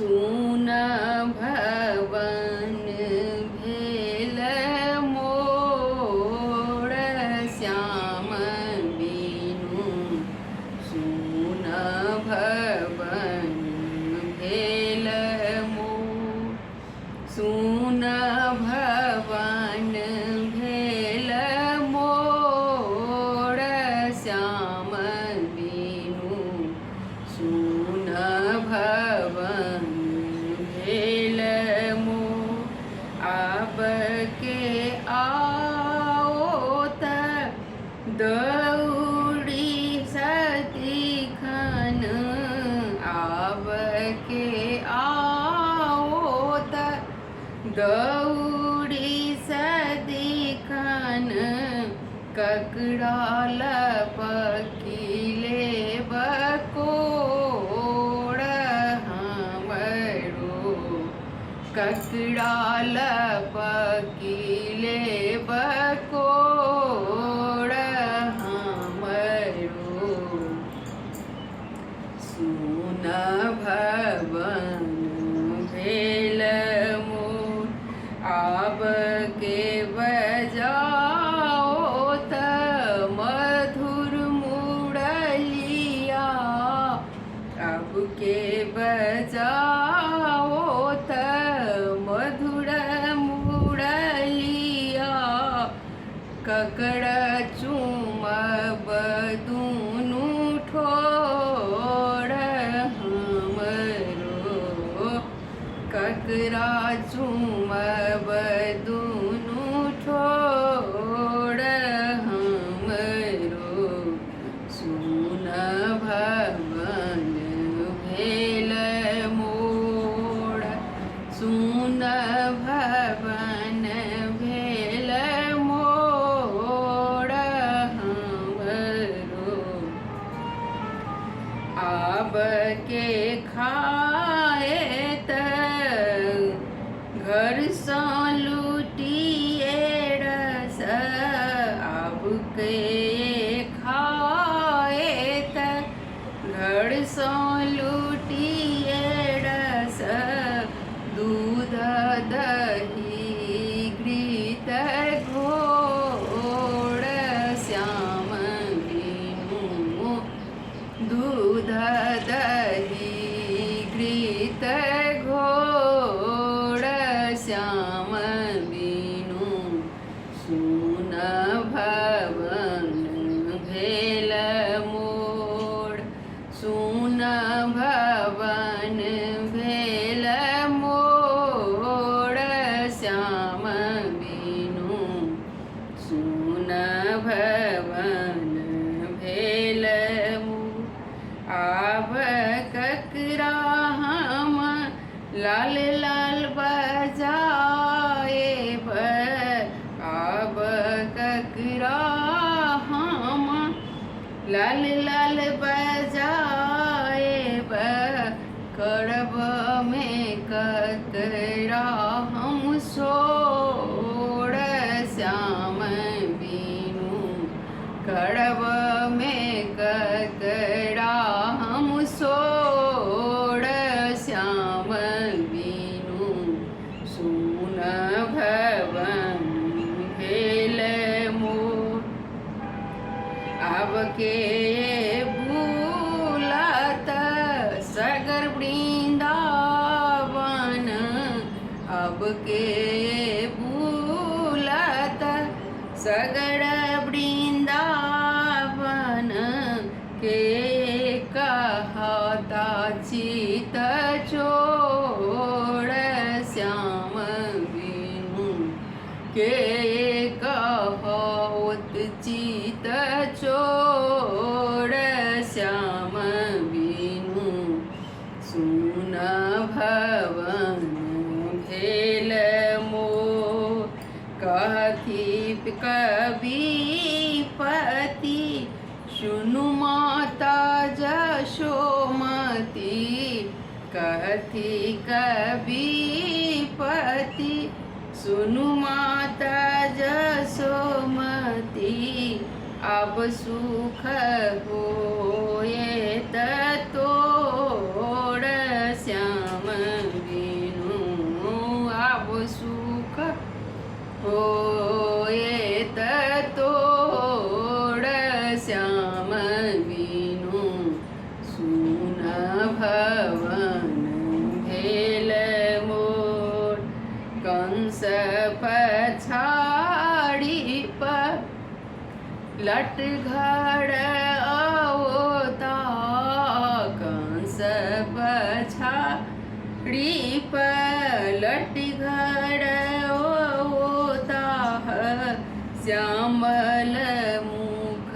सुन भवन भेल मोर श्याम बीनु। सुन भवन भेल मोर, सुन भवन भेल मोर श्याम बीनु। सुन भवन भेल मोर, आब के आओ त दौड़ी सतीखन। आब के आओ त दौड़ी सतीखन। ककराल पकीले बकोड़ हमरो। ककराल पकीले बकोड़ हमरो। सुन भवन भेल मोर, आब के बजाओ त मधुर मुरलिया। अब के बजाओ त मधुर मुरलिया। ककड़ चूमब दुनू ठोर हमरो। ककरा चूमब दुनू ठोर हमरो। सुन भवन भेल मोर, सुन भवन भेल मोर हमरो। आब के खाए त घर सँ लुटिए रस। आब के खाए त घर सँ लुटिए रस। दूध दही घृत घोर श्याम बीनु। दूध दही घृत घोर श्याम बीनु। सुन भवन भेल मोर, सुन भवन भेल मोर श्याम बीनु। सुन भवन भेल मोर, आब ककरा हम लाल लाल बजाएब। आब ककरा हम लाल लाल बजाएब। करब में ककरा हम सोर श्याम बीनु। करब में ककरा हम सोर श्याम बीनु। सुन भवन भेल मोर, आब के भूलत सगर वृंदावन। अब के भूलत सगर वृंदावन। के कहता चित चोर श्याम बीनु। के कहत चित चोर श्याम बीनु। सुन भवन भेल मोर, कहती कविपति सुनु माता जशोमती। कहती कविपति सुनु माता जशोमती। अब सुख होए त तोड़ श्याम होए तोड़ श्याम वीनु सुन भवन भेल मोर कंस पछाड़ी लट घड़ अवता कंस पछाड़ी लट घड़ अवता श्यामल मुख